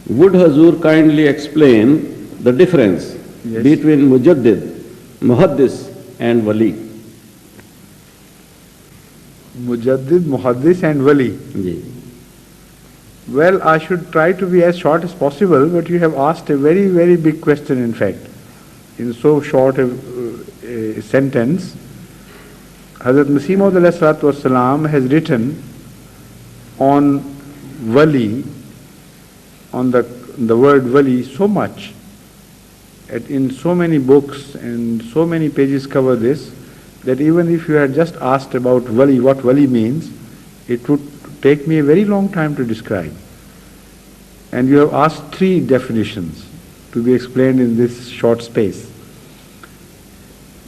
Would Hazur kindly explain the difference between Mujaddid, Muhaddis and Wali? Mujaddid, Muhaddis and Wali. Well, I should try to be as short as possible, but you have asked a very, very big question, in fact. In so short a sentence, Hazrat Masih Maud alayhi salatu wasalam has written on Wali, on the word Wali, so much, in so many books and so many pages cover this, that even if you had just asked about Wali, what Wali means, it would take me a very long time to describe. And you have asked 3 definitions to be explained in this short space.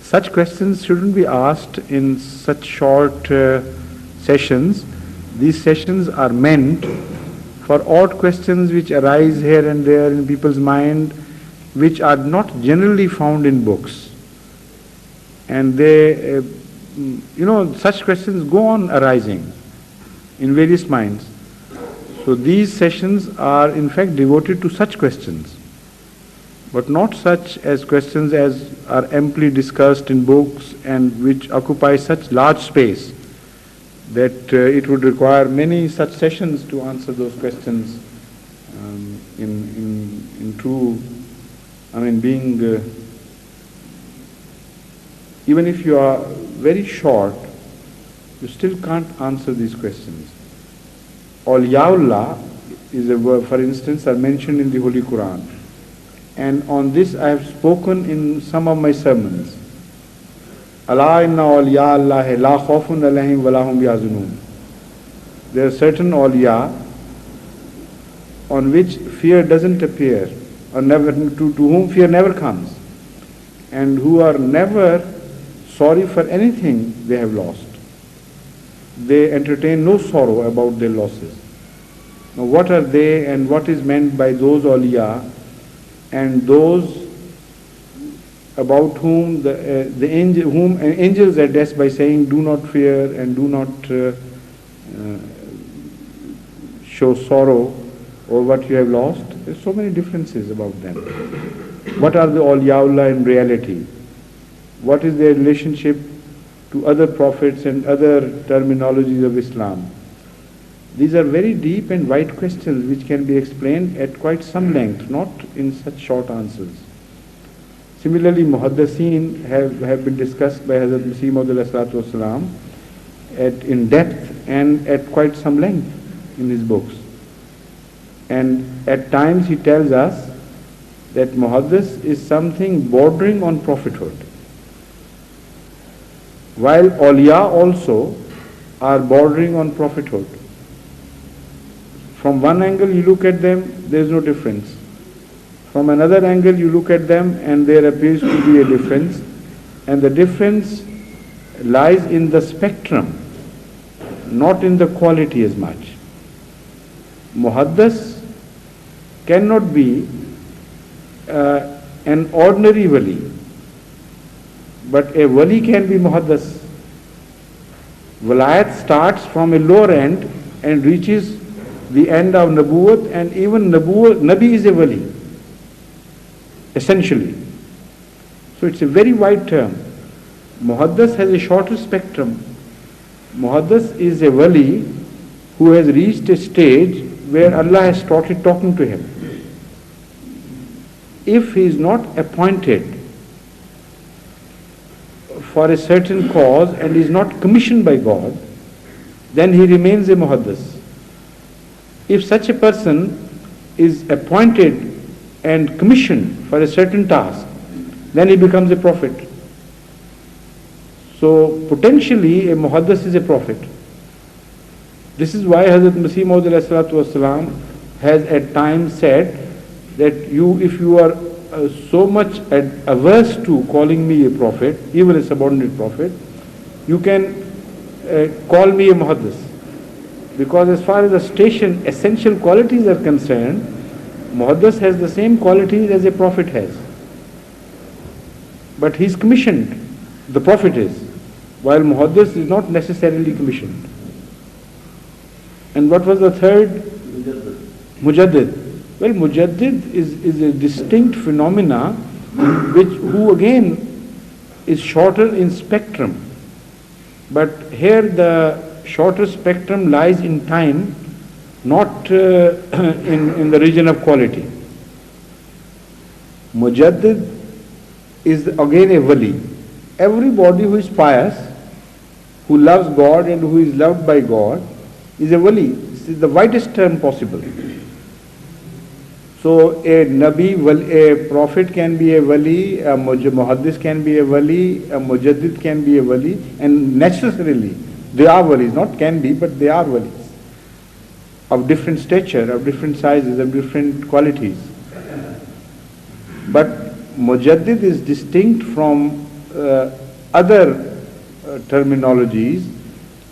Such questions shouldn't be asked in such short sessions. These sessions are meant for odd questions which arise here and there in people's mind, which are not generally found in books. And they, such questions go on arising in various minds. So these sessions are in fact devoted to such questions, but not such as questions as are amply discussed in books and which occupy such large space that it would require many such sessions to answer those questions in true, even if you are very short, you still can't answer these questions. Awliyaullah is a word, for instance, are mentioned in the Holy Quran. And on this I have spoken in some of my sermons. Ala inna awliya Allahi la khawfun alayhim wa la hum yahzanun. There are certain awliya on which fear doesn't appear, or never, to whom fear never comes, and who are never sorry for anything they have lost. They entertain no sorrow about their losses. Now what are they and what is meant by those awliya and those about whom angels address by saying, do not fear and do not show sorrow over what you have lost? There's so many differences about them. What are the awliyaullah in reality? What is their relationship to other prophets and other terminologies of Islam? These are very deep and wide questions which can be explained at quite some length, not in such short answers. Similarly, Muhaddiseen have been discussed by Hazrat Masih Maud alayhi salatu wasalam in depth and at quite some length in his books. And at times he tells us that Muhaddis is something bordering on prophethood, while awliya also are bordering on prophethood. From one angle you look at them, there is no difference. From another angle you look at them and there appears to be a difference, and the difference lies in the spectrum, not in the quality as much. Muhaddis cannot be an ordinary wali, but a wali can be muhaddis. Walayat starts from a lower end and reaches the end of Nabuwat, and even Nabi is a wali, essentially. So it's a very wide term. Muhaddis has a shorter spectrum. Muhaddis is a wali who has reached a stage where Allah has started talking to him. If he is not appointed for a certain cause and is not commissioned by God, then he remains a muhaddis. If such a person is appointed and commissioned for a certain task, then he becomes a prophet. So potentially a muhaddis is a prophet. This is why Hazrat Masih Maud alayhi salatu wasalam has at times said that if you are so much averse to calling me a prophet, even a subordinate prophet, you can call me a muhaddis. Because as far as the station essential qualities are concerned, muhaddis has the same qualities as a prophet has. But he is commissioned, the prophet is, while muhaddis is not necessarily commissioned. And what was the third? Mujaddid. Well, Mujaddid is a distinct phenomena who again is shorter in spectrum. But here the shorter spectrum lies in time, not in the region of quality. Mujaddid is again a wali. Everybody who is pious, who loves God and who is loved by God is a wali. This is the widest term possible. So a Nabi, a prophet can be a wali, a Muhaddis can be a wali, a Mujaddid can be a wali, and necessarily they are walis, not can be, but they are walis of different stature, of different sizes, of different qualities. But Mujaddid is distinct from other terminologies.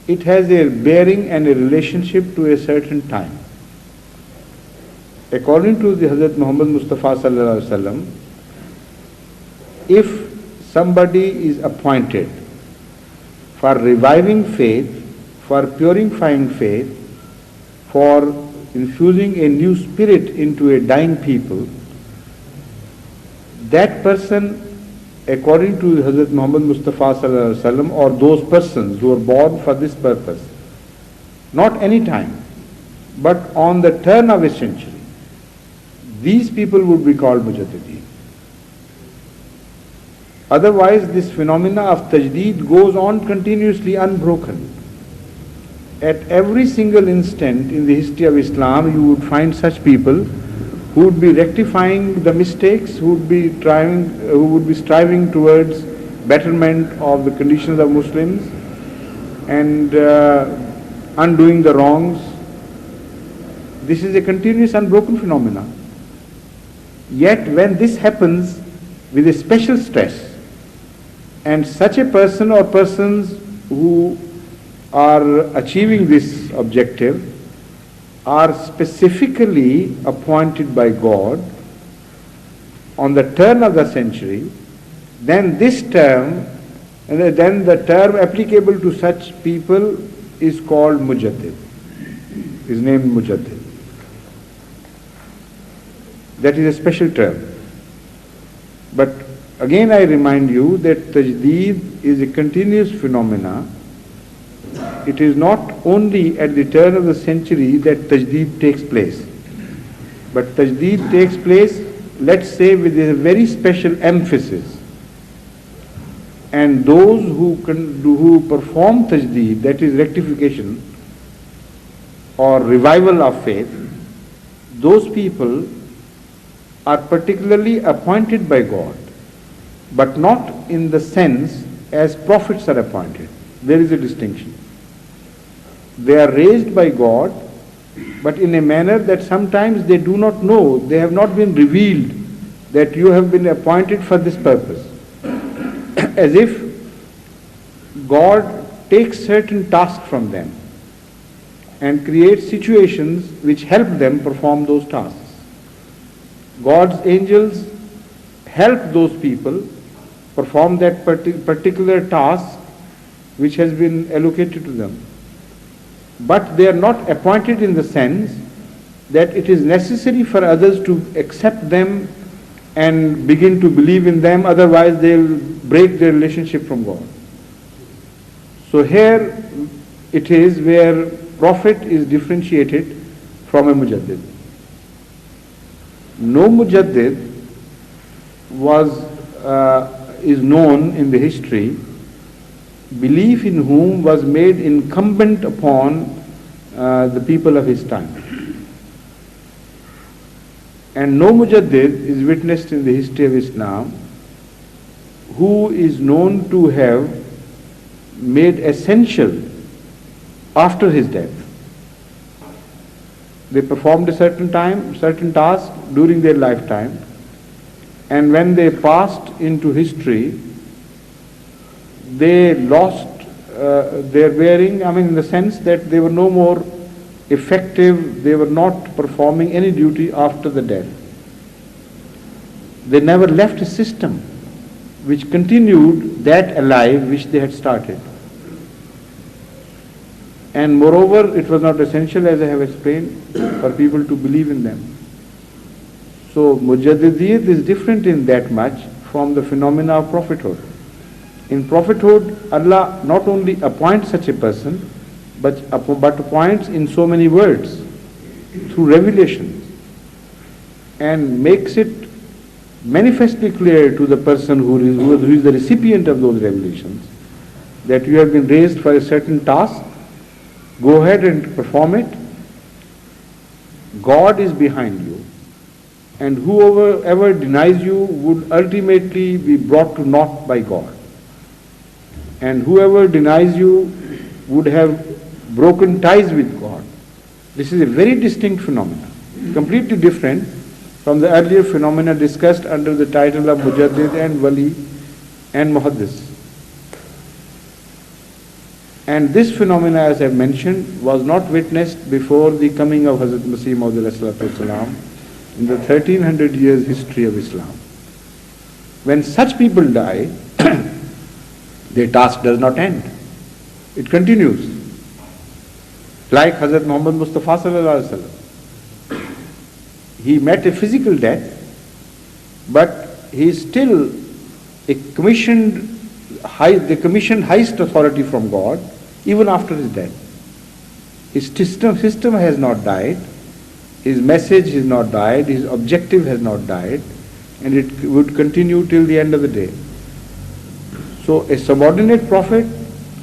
It has a bearing and a relationship to a certain time. According to the Hazrat Muhammad Mustafa sallallahu alaihi wasallam, if somebody is appointed for reviving faith, for purifying faith, for infusing a new spirit into a dying people, that person, according to Hazrat Muhammad Mustafa sallallahu alaihi wasallam, or those persons who are born for this purpose, not any time, but on the turn of a century, these people would be called Mujaddideen. Otherwise, this phenomena of tajdeed goes on continuously unbroken. At every single instant in the history of Islam, you would find such people who would be rectifying the mistakes, who would be striving towards betterment of the conditions of Muslims and undoing the wrongs. This is a continuous unbroken phenomena. Yet when this happens with a special stress, and such a person or persons who are achieving this objective are specifically appointed by God on the turn of the century, then the term applicable to such people is called Mujaddid, is named Mujaddid. That is a special term. But again I remind you that tajdeed is a continuous phenomena. It is not only at the turn of the century that tajdeed takes place, but tajdeed takes place, let's say, with a very special emphasis. And those who perform tajdeed, that is rectification or revival of faith, those people are particularly appointed by God, but not in the sense as prophets are appointed. There is a distinction. They are raised by God, but in a manner that sometimes they do not know, they have not been revealed that you have been appointed for this purpose. As if God takes certain tasks from them and creates situations which help them perform those tasks. God's angels help those people perform that particular task which has been allocated to them. But they are not appointed in the sense that it is necessary for others to accept them and begin to believe in them, otherwise they will break their relationship from God. So here it is where prophet is differentiated from a Mujaddid. No Mujaddid is known in the history, belief in whom was made incumbent upon the people of his time. And no Mujaddid is witnessed in the history of Islam who is known to have made essential after his death. They performed a certain task during their lifetime, and when they passed into history, they lost their bearing, in the sense that they were no more effective, they were not performing any duty after the death. They never left a system which continued that alive which they had started. And moreover, it was not essential, as I have explained, for people to believe in them. So Mujaddidiyat is different in that much from the phenomena of prophethood. In prophethood, Allah not only appoints such a person, but appoints in so many words, through revelation, and makes it manifestly clear to the person who is the recipient of those revelations that you have been raised for a certain task, go ahead and perform it. God is behind you, and whoever ever denies you would ultimately be brought to naught by God. And whoever denies you would have broken ties with God. This is a very distinct phenomenon, completely different from the earlier phenomena discussed under the title of Mujaddid and Wali and Muhaddis. And this phenomena, as I mentioned, was not witnessed before the coming of Hazrat Masih Maud al-Islam in the 1300 years history of Islam. When such people die, their task does not end. It continues. Like Hazrat Muhammad Mustafa sallallahu alaihi wasallam. He met a physical death, but he is still the commissioned highest authority from God even after his death. His system has not died, his message has not died, his objective has not died, and it would continue till the end of the day. So a subordinate prophet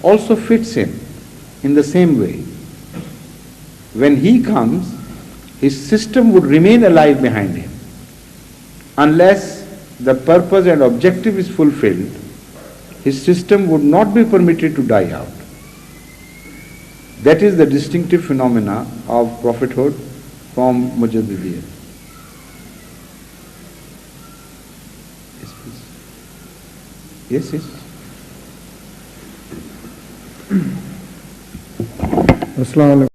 also fits in the same way. When he comes, his system would remain alive behind him. Unless the purpose and objective is fulfilled, his system would not be permitted to die out. That is the distinctive phenomena of prophethood from Mujaddidiyya. Yes, please. Yes, yes. Assalamu alaikum.